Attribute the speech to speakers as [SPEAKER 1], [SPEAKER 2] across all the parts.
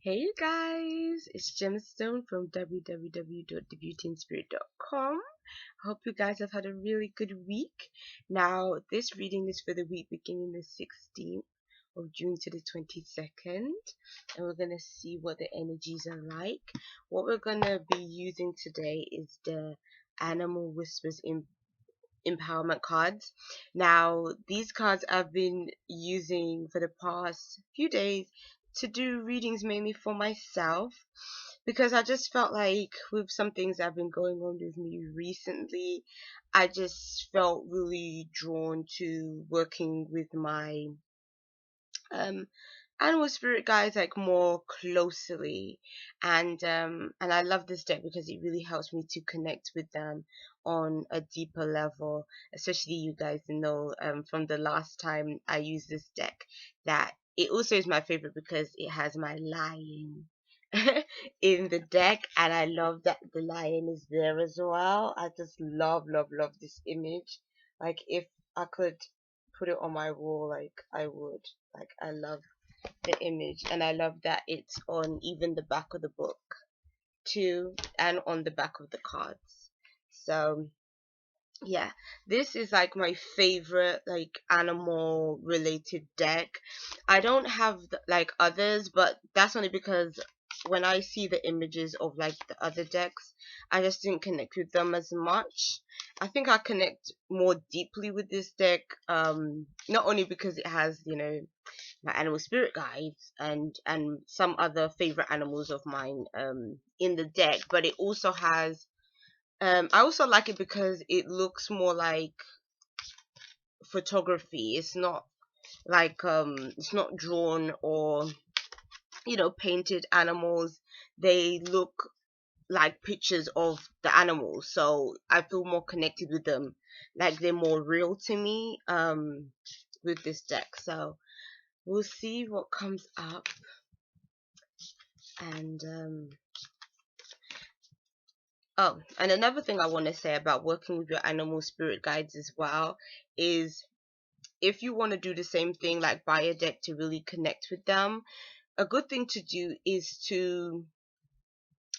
[SPEAKER 1] Hey you guys, it's Gemstone from www.thebeautyinspirit.com. I hope you guys have had a really good week. Now, this reading is for the week beginning the 16th of June to the 22nd, and we're going to see what the energies are like. What we're going to be using today is the Animal Whispers Empowerment cards. Now, these cards I've been using for the past few days to do readings mainly for myself because I just felt like with some things that have been going on with me recently, I just felt really drawn to working with my um animal spirit guides like more closely, and I love this deck because it really helps me to connect with them on a deeper level. Especially you guys know from the last time I used this deck that it also is my favorite because it has my lion in the deck, and I love that the lion is there as well. I just love this image. Like if I could put it on my wall, like I would. Like I love the image, and I love that it's on even the back of the book too, and on the back of the cards. So yeah, this is like my favorite like animal related deck. I don't have like others, but that's only because when I see the images of like the other decks, I just didn't connect with them as much. I think I connect more deeply with this deck, not only because it has, my animal spirit guides and some other favorite animals of mine in the deck, but it also has I also like it because it looks more like photography. It's not like it's not drawn or painted animals. They look like pictures of the animals, so I feel more connected with them, like they're more real to me with this deck. So we'll see what comes up. And oh, and another thing I want to say about working with your animal spirit guides as well is if you want to do the same thing, like buy a deck to really connect with them, a good thing to do is to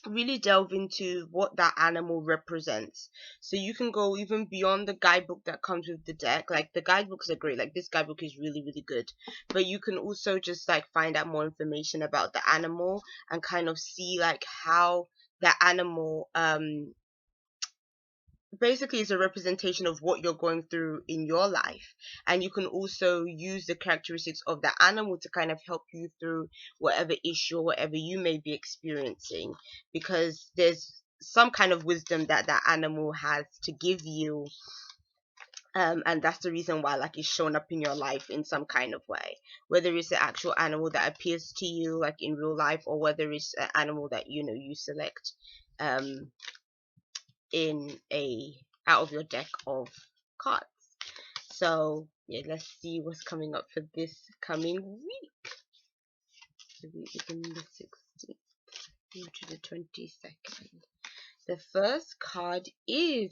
[SPEAKER 1] really delve into what that animal represents. So you can go even beyond the guidebook that comes with the deck. Like the guidebooks are great, like this guidebook is really good, but you can also just like find out more information about the animal and kind of see like how that animal basically is a representation of what you're going through in your life, and you can also use the characteristics of the animal to kind of help you through whatever issue or whatever you may be experiencing, because there's some kind of wisdom that that animal has to give you, and that's the reason why like it's shown up in your life in some kind of way, whether it's the actual animal that appears to you like in real life, or whether it's an animal that you select um in a out of your deck of cards. So yeah, let's see what's coming up for this coming week. The week beginning the 16th to the 22nd. The first card is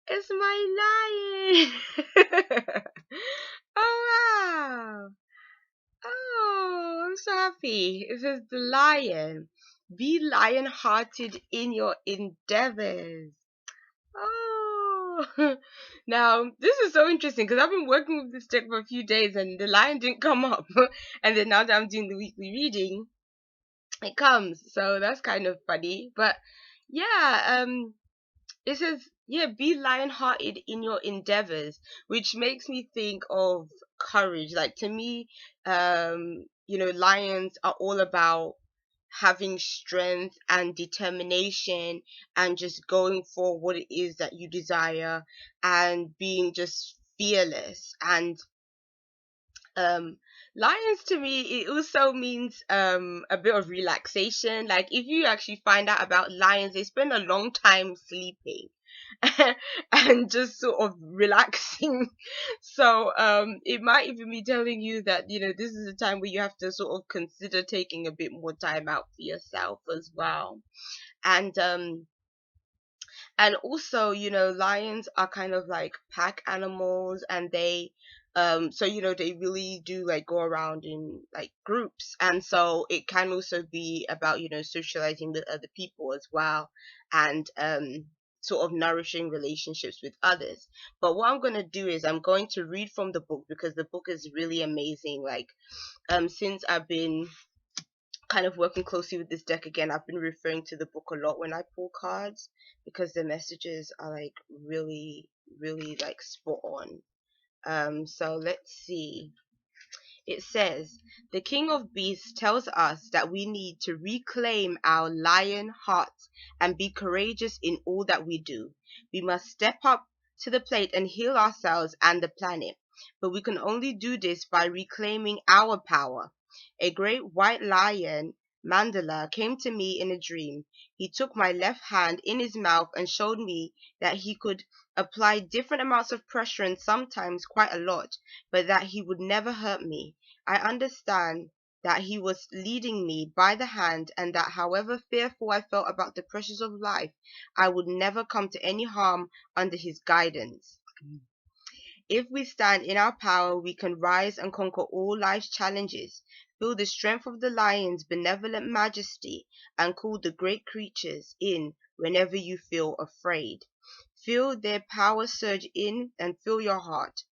[SPEAKER 1] it's my lion. Oh wow. Oh, I'm so happy. It says the lion. Be lion-hearted in your endeavors. Oh, now this is so interesting because I've been working with this deck for a few days and the lion didn't come up, and then now that I'm doing the weekly reading, it comes. So that's kind of funny, but yeah, it says yeah, be lion-hearted in your endeavors, which makes me think of courage. Like to me, lions are all about having strength and determination and just going for what it is that you desire and being just fearless. And um lions to me, it also means a bit of relaxation. Like if you actually find out about lions, they spend a long time sleeping and just sort of relaxing. So it might even be telling you that this is a time where you have to sort of consider taking a bit more time out for yourself as well. And also lions are kind of like pack animals, and they So they really do like go around in like groups, and so it can also be about socializing with other people as well, and sort of nourishing relationships with others. But what I'm going to do is I'm going to read from the book, because the book is really amazing. Like since I've been kind of working closely with this deck again, I've been referring to the book a lot when I pull cards, because the messages are like really really like spot on. So let's see. It says, the King of Beasts tells us that we need to reclaim our lion hearts and be courageous in all that we do. We must step up to the plate and heal ourselves and the planet. But we can only do this by reclaiming our power. A great white lion, Mandala, came to me in a dream. He took my left hand in his mouth and showed me that he could apply different amounts of pressure, and sometimes quite a lot, but that he would never hurt me. I understand that he was leading me by the hand, and that however fearful I felt about the pressures of life, I would never come to any harm under his guidance. If we stand in our power, we can rise and conquer all life's challenges. Feel the strength of the lion's benevolent majesty, and call the great creatures in whenever you feel afraid. Feel their power surge in and fill your heart.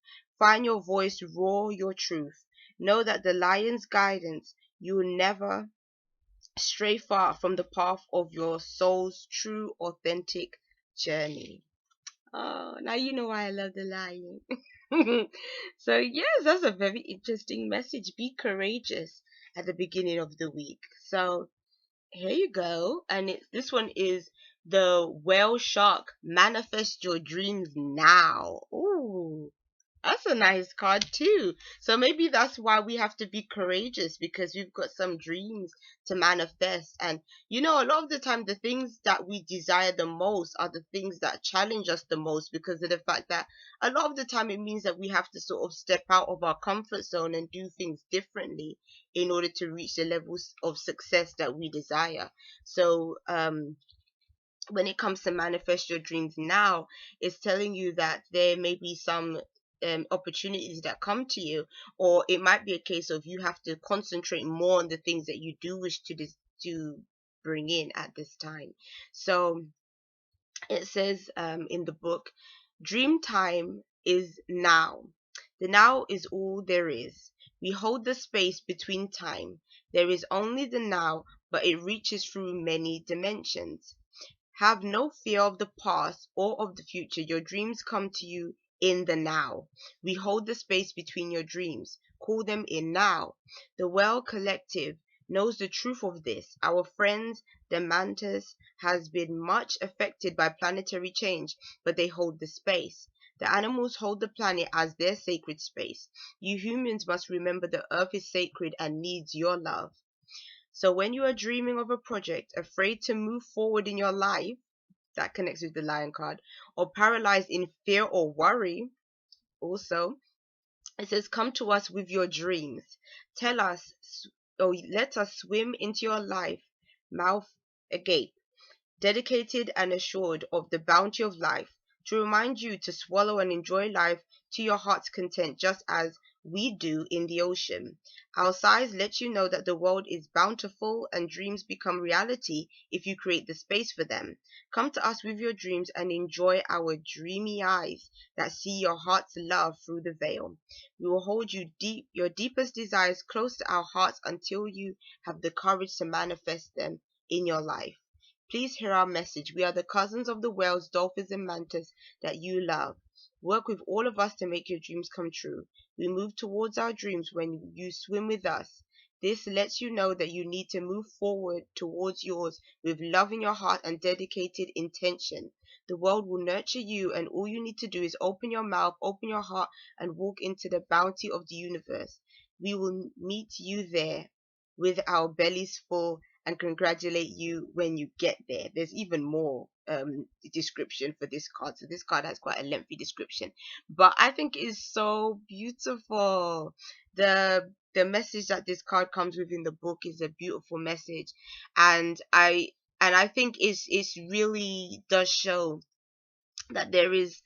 [SPEAKER 1] Find your voice, roar your truth. Know that the lion's guidance, you will never stray far from the path of your soul's true, authentic journey. Oh, now you know why I love the lion. So yes, that's a very interesting message. Be courageous at the beginning of the week. So here you go. And this one is the whale shark. Manifest your dreams now. Ooh, that's a nice card too. So maybe that's why we have to be courageous, because we've got some dreams to manifest. And a lot of the time, the things that we desire the most are the things that challenge us the most, because of the fact that a lot of the time it means that we have to sort of step out of our comfort zone and do things differently in order to reach the levels of success that we desire. So, when it comes to manifest your dreams now, it's telling you that there may be some opportunities that come to you, or it might be a case of you have to concentrate more on the things that you do wish to bring in at this time. So it says in the book, dream time is now. The now is all there is. We hold the space between time. There is only the now, but it reaches through many dimensions. Have no fear of the past or of the future. Your dreams come to you in the now. We hold the space between your dreams. Call them in now. The Well Collective knows the truth of this. Our friends, the mantis, has been much affected by planetary change, but they hold the space. The animals hold the planet as their sacred space. You humans must remember the earth is sacred and needs your love. So when you are dreaming of a project, afraid to move forward in your life, that connects with the lion card, or paralyzed in fear or worry, also, it says, come to us with your dreams. Tell us, or let us swim into your life, mouth agape, dedicated and assured of the bounty of life, to remind you to swallow and enjoy life to your heart's content, just as we do in the ocean. Our sighs let you know that the world is bountiful, and dreams become reality if you create the space for them. Come to us with your dreams and enjoy our dreamy eyes that see your heart's love through the veil. We will hold your deepest desires close to our hearts until you have the courage to manifest them in your life. Please hear our message. We are the cousins of the whales, dolphins, and mantas that you love. Work with all of us to make your dreams come true. We move towards our dreams when you swim with us. This lets you know that you need to move forward towards yours with love in your heart and dedicated intention. The world will nurture you, and all you need to do is open your mouth, open your heart, and walk into the bounty of the universe. We will meet you there with our bellies full and congratulate you when you get there. There's even more description for this card. So this card has quite a lengthy description, but I think it's so beautiful. The message that this card comes with in the book is a beautiful message, and I think it's really does show that there is,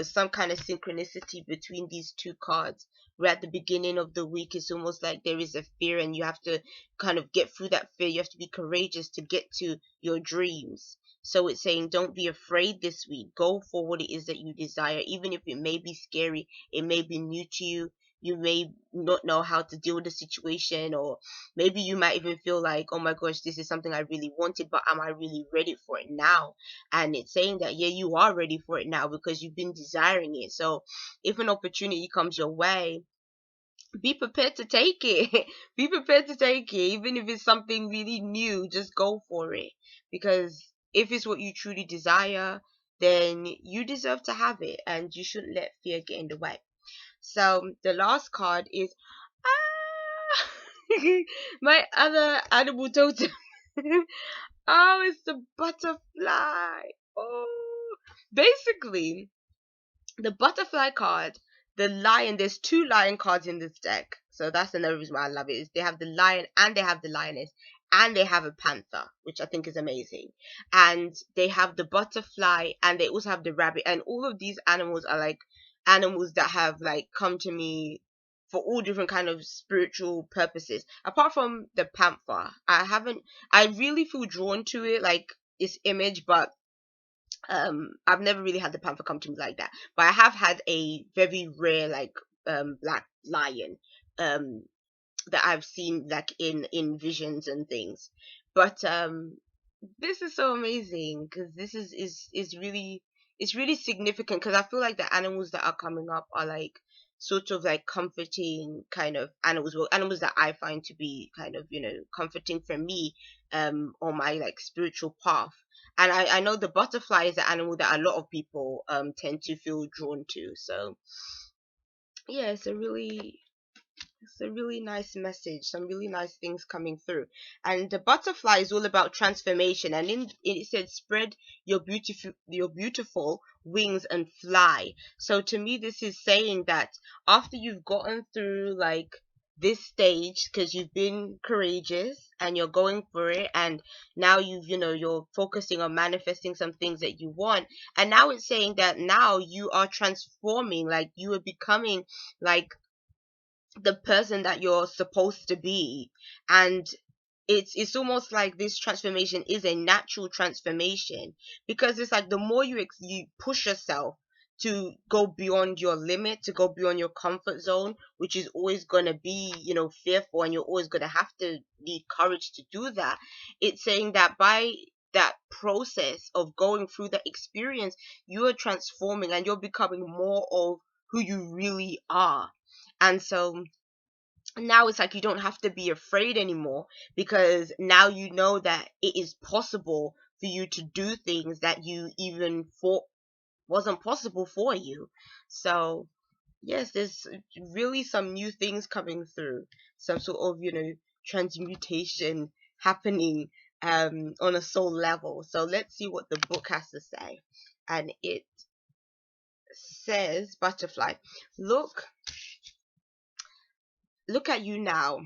[SPEAKER 1] some kind of synchronicity between these two cards, where at the beginning of the week it's almost like there is a fear, and you have to kind of get through that fear. You have to be courageous to get to your dreams. So it's saying, don't be afraid this week. Go for what it is that you desire, even if it may be scary, it may be new to you. You may not know how to deal with the situation, or maybe you might even feel like, oh my gosh, this is something I really wanted, but am I really ready for it now? And it's saying that, yeah, you are ready for it now because you've been desiring it. So if an opportunity comes your way, be prepared to take it. Be prepared to take it, even if it's something really new. Just go for it, because if it's what you truly desire, then you deserve to have it, and you shouldn't let fear get in the way. So the last card is, my other animal totem. Oh, it's the butterfly. Oh, basically, the butterfly card, the lion. There's two lion cards in this deck, so that's another reason why I love it. Is they have the lion and they have the lioness and they have a panther, which I think is amazing. And they have the butterfly and they also have the rabbit. And all of these animals are like animals that have like come to me for all different kind of spiritual purposes. Apart from the panther, I really feel drawn to it, like its image, but I've never really had the panther come to me like that. But I have had a very rare like black lion um that I've seen like in visions and things. But this is so amazing, because this is really, it's really significant, because I feel like the animals that are coming up are like sort of like comforting kind of animals, well, animals that I find to be kind of, comforting for me on my like spiritual path. And I know the butterfly is an animal that a lot of people tend to feel drawn to. So yeah, it's a really nice message, some really nice things coming through. And the butterfly is all about transformation, and in it said, spread your beautiful wings and fly. So to me, this is saying that after you've gotten through like this stage, because you've been courageous and you're going for it, and now you're focusing on manifesting some things that you want, and now it's saying that now you are transforming, like you are becoming like the person that you're supposed to be. And it's almost like this transformation is a natural transformation, because it's like the more you push yourself to go beyond your limit, to go beyond your comfort zone, which is always going to be fearful, and you're always going to have to need courage to do that. It's saying that by that process of going through that experience, you are transforming and you're becoming more of who you really are. And so now it's like you don't have to be afraid anymore, because now you know that it is possible for you to do things that you even thought wasn't possible for you. So yes, there's really some new things coming through, some sort of transmutation happening on a soul level. So let's see what the book has to say. And it says, butterfly, look look at you now.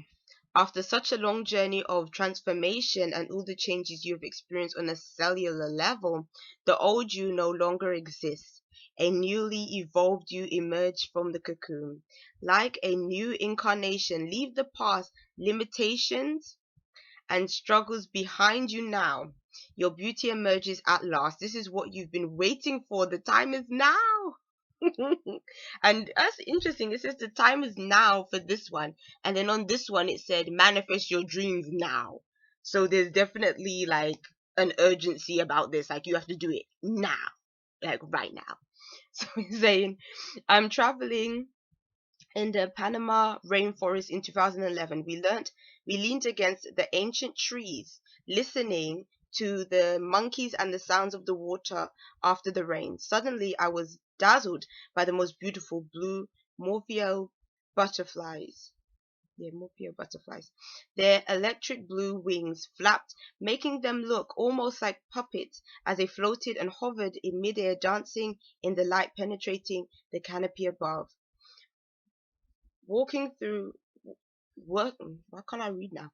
[SPEAKER 1] After such a long journey of transformation and all the changes you have experienced on a cellular level, the old you no longer exists. A newly evolved you emerged from the cocoon. Like a new incarnation, leave the past limitations and struggles behind you now. Your beauty emerges at last. This is what you've been waiting for. The time is now. And that's interesting. It says the time is now for this one, and then on this one it said manifest your dreams now. So there's definitely like an urgency about this. Like you have to do it now, like right now. So it's saying, I'm traveling in the Panama rainforest in 2011. We leaned against the ancient trees, listening to the monkeys and the sounds of the water after the rain. Suddenly, I was dazzled by the most beautiful blue Morpheo butterflies. Yeah, Morpheo butterflies. Their electric blue wings flapped, making them look almost like puppets as they floated and hovered in midair, dancing in the light penetrating the canopy above. Walking through work Why can't I read now?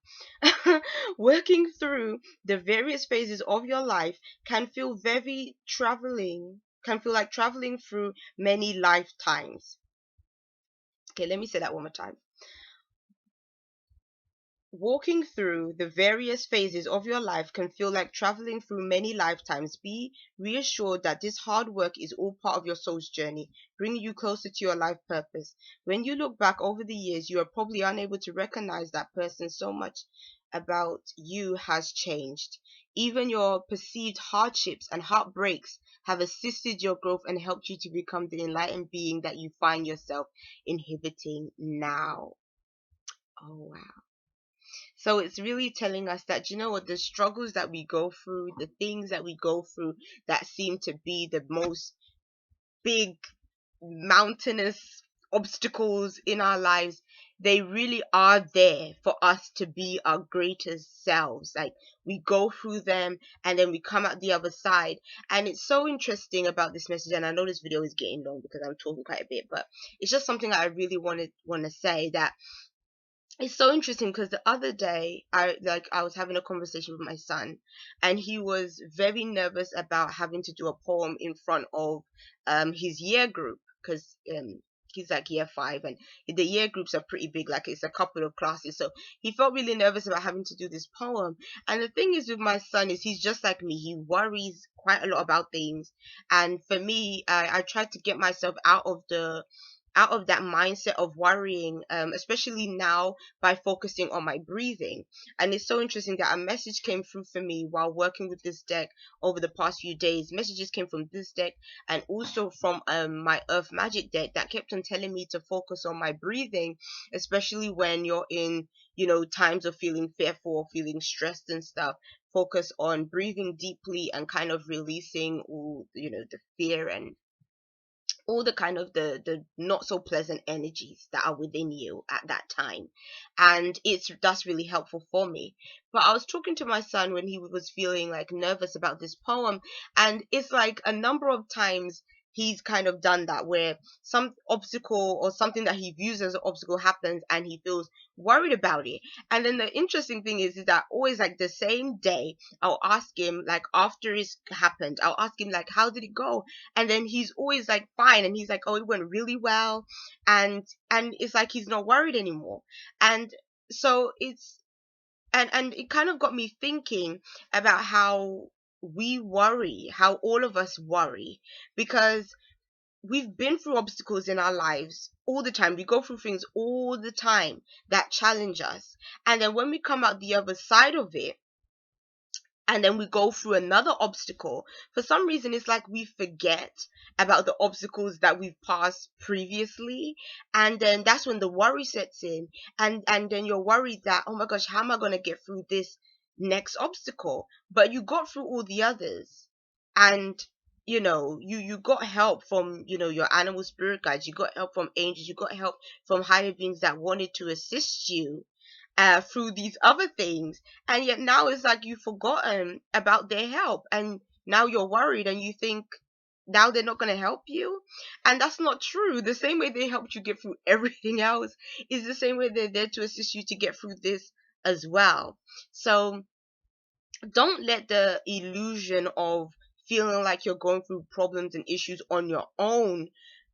[SPEAKER 1] Working through the various phases of your life can feel very traveling can feel like traveling through many lifetimes. Okay, let me say that one more time. Walking through the various phases of your life can feel like traveling through many lifetimes. Be reassured that this hard work is all part of your soul's journey, bringing you closer to your life purpose. When you look back over the years, you are probably unable to recognize that person. So much about you has changed. Even your perceived hardships and heartbreaks have assisted your growth and helped you to become the enlightened being that you find yourself inhibiting now. Oh, wow. So it's really telling us that, you know what, the struggles that we go through, the things that we go through that seem to be the most big, mountainous obstacles in our lives, they really are there for us to be our greatest selves. Like, we go through them and then we come out the other side. And it's so interesting about this message, and I know this video is getting long because I'm talking quite a bit, but it's just something that I really want to say, that it's so interesting because the other day I was having a conversation with my son, and he was very nervous about having to do a poem in front of his year group, because he's like year 5, and the year groups are pretty big, like it's a couple of classes. So he felt really nervous about having to do this poem. And the thing is with my son is he's just like me. He worries quite a lot about things, and for me, I tried to get myself out of that mindset of worrying, especially now, by focusing on my breathing. And it's so interesting that a message came through for me while working with this deck over the past few days. Messages came from this deck and also from my Earth Magic deck that kept on telling me to focus on my breathing, especially when you're in, times of feeling fearful or feeling stressed and stuff. Focus on breathing deeply and kind of releasing all, the fear and all the kind of the not so pleasant energies that are within you at that time. And that's really helpful for me. But I was talking to my son when he was feeling like nervous about this poem, and it's like a number of times he's kind of done that, where some obstacle or something that he views as an obstacle happens and he feels worried about it. And then the interesting thing is that always, like, the same day, I'll ask him, like, after it's happened, I'll ask him, like, how did it go? And then he's always like fine, and he's like, oh, it went really well. And it's like he's not worried anymore. And so and it kind of got me thinking about how we worry, how all of us worry, because we've been through obstacles in our lives all the time. We go through things all the time that challenge us, and then when we come out the other side of it, and then we go through another obstacle, for some reason it's like we forget about the obstacles that we've passed previously. And then that's when the worry sets in, and then you're worried that, oh my gosh, how am I going to get through this next obstacle? But you got through all the others, and you got help from, your animal spirit guides. You got help from angels. You got help from higher beings that wanted to assist you through these other things. And yet now it's like you've forgotten about their help, and now you're worried and you think now they're not going to help you. And that's not true. The same way they helped you get through everything else is the same way they're there to assist you to get through this as well. So don't let the illusion of feeling like you're going through problems and issues on your own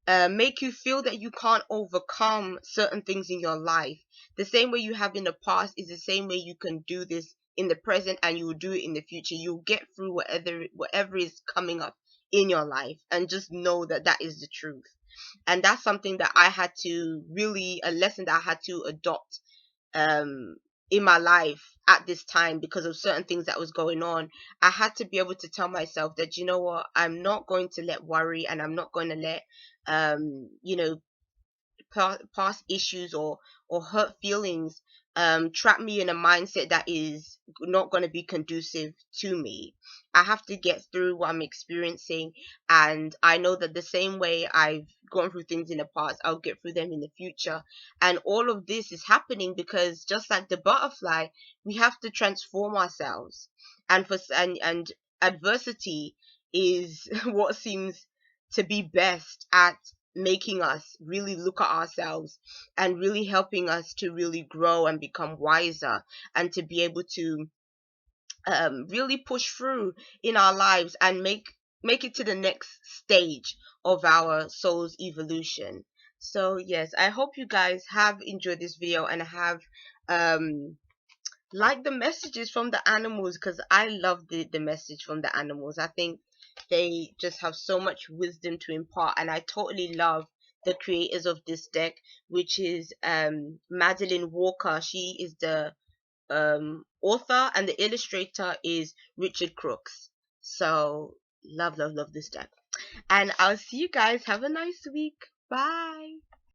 [SPEAKER 1] make you feel that you can't overcome certain things in your life. The same way you have in the past is the same way you can do this in the present, and you will do it in the future. You'll get through whatever is coming up in your life, and just know that that is the truth. And that's something that I had to really, a lesson that I had to adopt um in my life at this time, because of certain things that was going on. I had to be able to tell myself that, you know what, I'm not going to let worry, and I'm not going to let you know past issues or hurt feelings trap me in a mindset that is not going to be conducive to me. I have to get through what I'm experiencing, and I know that the same way I've gone through things in the past, I'll get through them in the future. And all of this is happening because, just like the butterfly, we have to transform ourselves. And adversity is what seems to be best at making us really look at ourselves, and really helping us to really grow and become wiser, and to be able to really push through in our lives, and make it to the next stage of our soul's evolution. So yes, I hope you guys have enjoyed this video and have liked the messages from the animals, because I love the message from the animals. I think they just have so much wisdom to impart, and I totally love the creators of this deck, which is Madeline Walker. She is the author, and the illustrator is Richard Crooks. So love this deck, and I'll see you guys. Have a nice week. Bye.